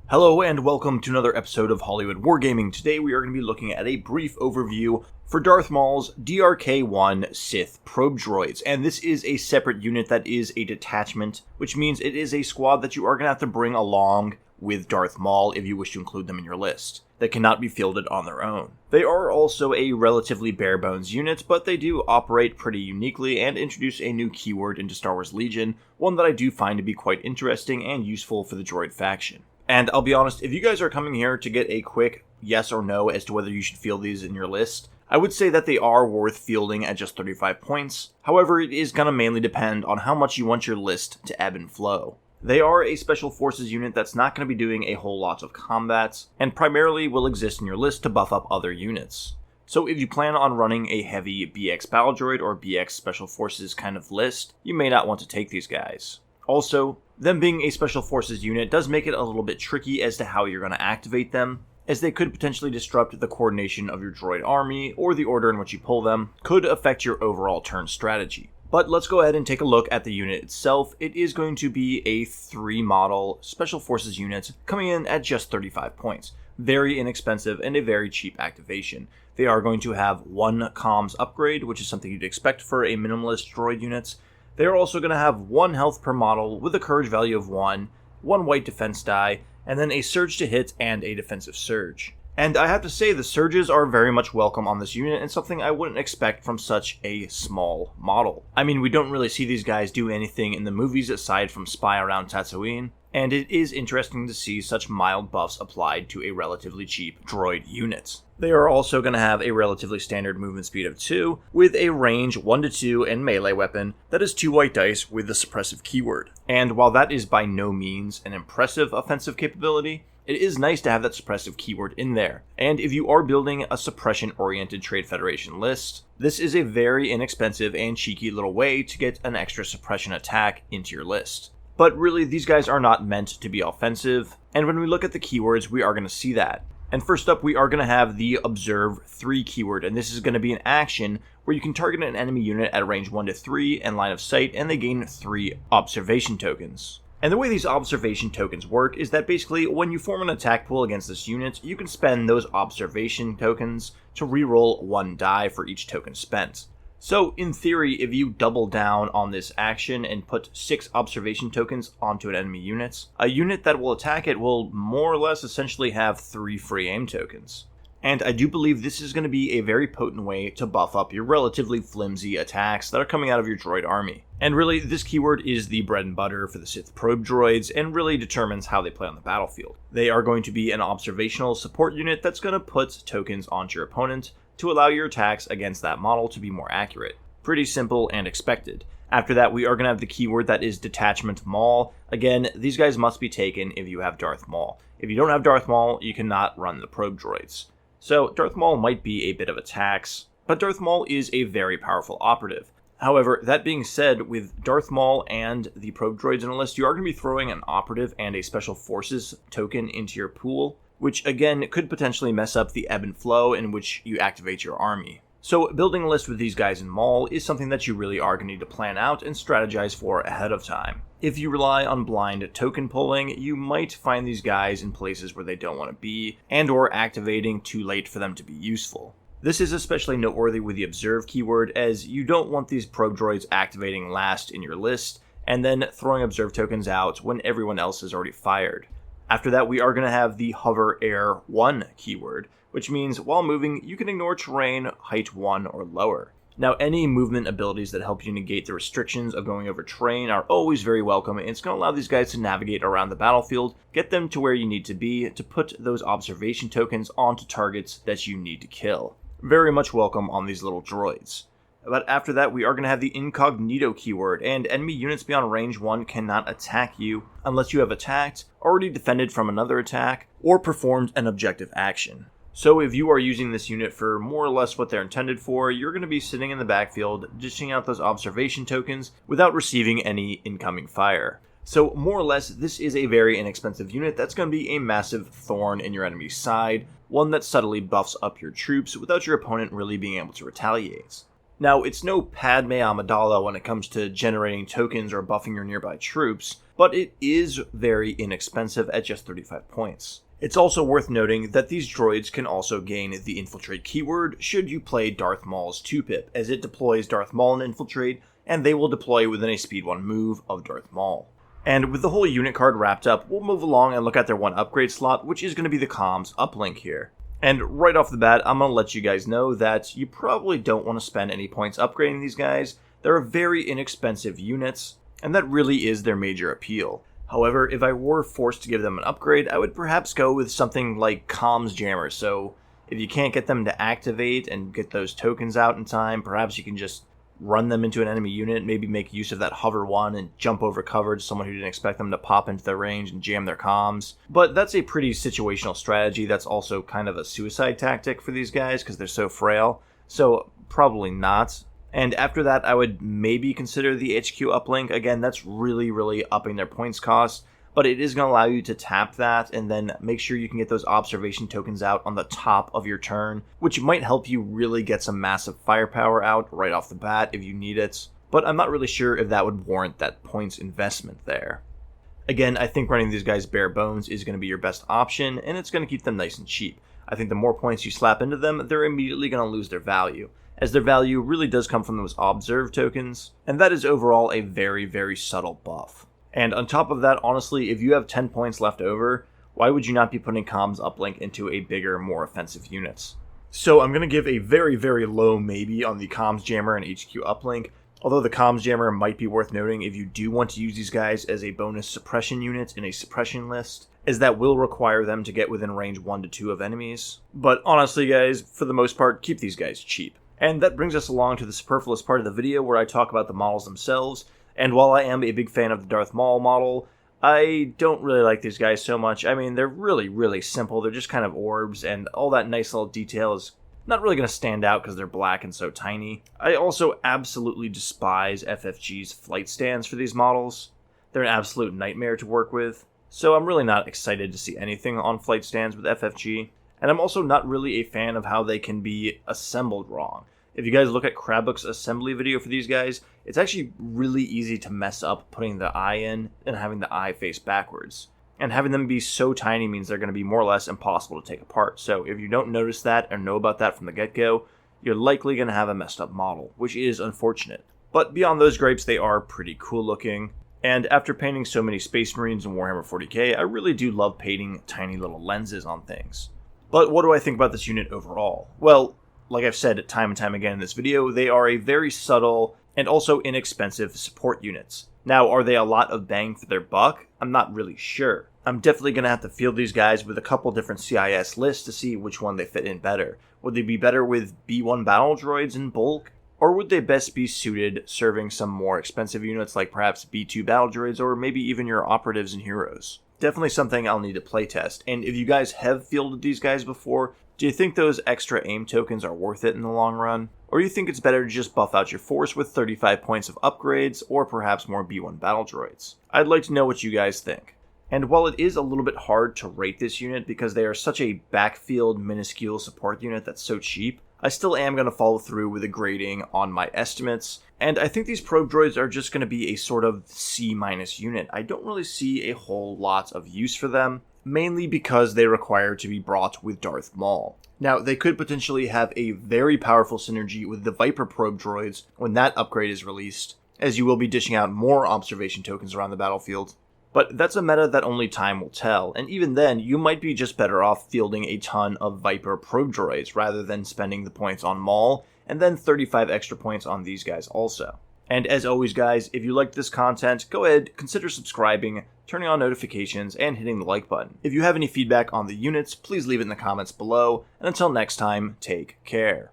Hello and welcome to another episode of Hollywood Wargaming. Today we are going to be looking at a brief overview for Darth Maul's DRK-1 Sith probe droids, and this is a separate unit that is a detachment, which means it is a squad that you are going to have to bring along with Darth Maul if you wish to include them in your list. They cannot be fielded on their own. They are also a relatively bare-bones unit, but they do operate pretty uniquely and introduce a new keyword into Star Wars Legion, one that I do find to be quite interesting and useful for the droid faction. And I'll be honest, if you guys are coming here to get a quick yes or no as to whether you should field these in your list, I would say that they are worth fielding at just 35 points. However, it is going to mainly depend on how much you want your list to ebb and flow. They are a special forces unit that's not going to be doing a whole lot of combat, and primarily will exist in your list to buff up other units. So if you plan on running a heavy BX Battle Droid or BX Special Forces kind of list, you may not want to take these guys. Also, them being a Special Forces unit does make it a little bit tricky as to how you're going to activate them, as they could potentially disrupt the coordination of your droid army, or the order in which you pull them could affect your overall turn strategy. But let's go ahead and take a look at the unit itself. It is going to be a 3-model Special Forces unit coming in at just 35 points. Very inexpensive and a very cheap activation. They are going to have 1 comms upgrade, which is something you'd expect for a minimalist droid unit. They are also going to have 1 health per model with a courage value of 1 white defense die, and then a surge to hit and a defensive surge. And I have to say, the surges are very much welcome on this unit and something I wouldn't expect from such a small model. I mean, we don't really see these guys do anything in the movies aside from spy around Tatooine, and it is interesting to see such mild buffs applied to a relatively cheap droid unit. They are also going to have a relatively standard movement speed of 2, with a range 1 to 2 and melee weapon that is 2 white dice with the suppressive keyword. And while that is by no means an impressive offensive capability, it is nice to have that suppressive keyword in there. And if you are building a suppression-oriented Trade Federation list, this is a very inexpensive and cheeky little way to get an extra suppression attack into your list. But really, these guys are not meant to be offensive, and when we look at the keywords, we are going to see that. And first up, we are going to have the Observe 3 keyword, and this is going to be an action where you can target an enemy unit at range 1 to 3 and line of sight, and they gain 3 observation tokens. And the way these observation tokens work is that basically when you form an attack pool against this unit, you can spend those observation tokens to reroll 1 die for each token spent. So, in theory, if you double down on this action and put 6 observation tokens onto an enemy unit, a unit that will attack it will more or less essentially have 3 free aim tokens. And I do believe this is going to be a very potent way to buff up your relatively flimsy attacks that are coming out of your droid army. And really, this keyword is the bread and butter for the Sith probe droids and really determines how they play on the battlefield. They are going to be an observational support unit that's going to put tokens onto your opponent to allow your attacks against that model to be more accurate. Pretty simple and expected. After that, we are going to have the keyword that is Detachment Maul. Again, these guys must be taken if you have Darth Maul. If you don't have Darth Maul, you cannot run the probe droids. So, Darth Maul might be a bit of a tax, but Darth Maul is a very powerful operative. However, that being said, with Darth Maul and the probe droids in a list, you are going to be throwing an operative and a special forces token into your pool, which again could potentially mess up the ebb and flow in which you activate your army. So building a list with these guys in Maul is something that you really are going to need to plan out and strategize for ahead of time. If you rely on blind token pulling, you might find these guys in places where they don't want to be, and or activating too late for them to be useful. This is especially noteworthy with the Observe keyword, as you don't want these probe droids activating last in your list, and then throwing Observe tokens out when everyone else is already fired. After that, we are going to have the Hover Air 1 keyword, which means while moving, you can ignore terrain height 1 or lower. Now, any movement abilities that help you negate the restrictions of going over terrain are always very welcome, and it's going to allow these guys to navigate around the battlefield, get them to where you need to be to put those observation tokens onto targets that you need to kill. Very much welcome on these little droids. But after that, we are going to have the Incognito keyword, and enemy units beyond range 1 cannot attack you unless you have attacked, already defended from another attack, or performed an objective action. So if you are using this unit for more or less what they're intended for, you're going to be sitting in the backfield, dishing out those observation tokens without receiving any incoming fire. So more or less, this is a very inexpensive unit that's going to be a massive thorn in your enemy's side, one that subtly buffs up your troops without your opponent really being able to retaliate. Now, it's no Padme Amidala when it comes to generating tokens or buffing your nearby troops, but it is very inexpensive at just 35 points. It's also worth noting that these droids can also gain the Infiltrate keyword should you play Darth Maul's 2-pip, as it deploys Darth Maul in Infiltrate, and they will deploy within a Speed 1 move of Darth Maul. And with the whole unit card wrapped up, we'll move along and look at their one upgrade slot, which is going to be the comms uplink here. And right off the bat, I'm going to let you guys know that you probably don't want to spend any points upgrading these guys. They're very inexpensive units, and that really is their major appeal. However, if I were forced to give them an upgrade, I would perhaps go with something like Comms Jammer. So if you can't get them to activate and get those tokens out in time, perhaps you can just run them into an enemy unit, maybe make use of that hover one and jump over cover to someone who didn't expect them to pop into their range and jam their comms. But that's a pretty situational strategy. That's also kind of a suicide tactic for these guys because they're so frail. So probably not. And after that, I would maybe consider the HQ uplink. Again, that's really upping their points cost, but it is going to allow you to tap that and then make sure you can get those observation tokens out on the top of your turn, which might help you really get some massive firepower out right off the bat if you need it. But I'm not really sure if that would warrant that points investment there. Again, I think running these guys bare bones is going to be your best option, and it's going to keep them nice and cheap. I think the more points you slap into them, they're immediately going to lose their value, as their value really does come from those observe tokens, and that is overall a very subtle buff. And on top of that, honestly, if you have 10 points left over, why would you not be putting comms uplink into a bigger, more offensive units? So I'm going to give a very low maybe on the comms jammer and HQ uplink, although the comms jammer might be worth noting if you do want to use these guys as a bonus suppression unit in a suppression list, as that will require them to get within range 1 to 2 of enemies. But honestly guys, for the most part, keep these guys cheap. And that brings us along to the superfluous part of the video where I talk about the models themselves. And while I am a big fan of the Darth Maul model, I don't really like these guys so much. I mean, they're really simple. They're just kind of orbs, and all that nice little detail is not really going to stand out because they're black and so tiny. I also absolutely despise FFG's flight stands for these models. They're an absolute nightmare to work with. So I'm really not excited to see anything on flight stands with FFG. And I'm also not really a fan of how they can be assembled wrong. If you guys look at Crabbook's assembly video for these guys, it's actually really easy to mess up putting the eye in and having the eye face backwards. And having them be so tiny means they're going to be more or less impossible to take apart. So if you don't notice that or know about that from the get-go, you're likely going to have a messed up model, which is unfortunate. But beyond those gripes, they are pretty cool looking. And after painting so many Space Marines in Warhammer 40k, I really do love painting tiny little lenses on things. But what do I think about this unit overall? Well, like I've said time and time again in this video, they are a very subtle and also inexpensive support units. Now, are they a lot of bang for their buck? I'm not really sure. I'm definitely going to have to field these guys with a couple different CIS lists to see which one they fit in better. Would they be better with B1 battle droids in bulk? Or would they best be suited serving some more expensive units like perhaps B2 battle droids or maybe even your operatives and heroes? Definitely something I'll need to playtest. And if you guys have fielded these guys before, do you think those extra aim tokens are worth it in the long run? Or do you think it's better to just buff out your force with 35 points of upgrades or perhaps more B1 battle droids? I'd like to know what you guys think. And while it is a little bit hard to rate this unit because they are such a backfield minuscule support unit that's so cheap, I still am going to follow through with a grading on my estimates, and I think these probe droids are just going to be a sort of C- unit. I don't really see a whole lot of use for them, mainly because they require to be brought with Darth Maul. Now, they could potentially have a very powerful synergy with the Viper probe droids when that upgrade is released, as you will be dishing out more observation tokens around the battlefield. But that's a meta that only time will tell, and even then, you might be just better off fielding a ton of Viper probe droids rather than spending the points on Maul, and then 35 extra points on these guys also. And as always guys, if you liked this content, go ahead, consider subscribing, turning on notifications, and hitting the like button. If you have any feedback on the units, please leave it in the comments below, and until next time, take care.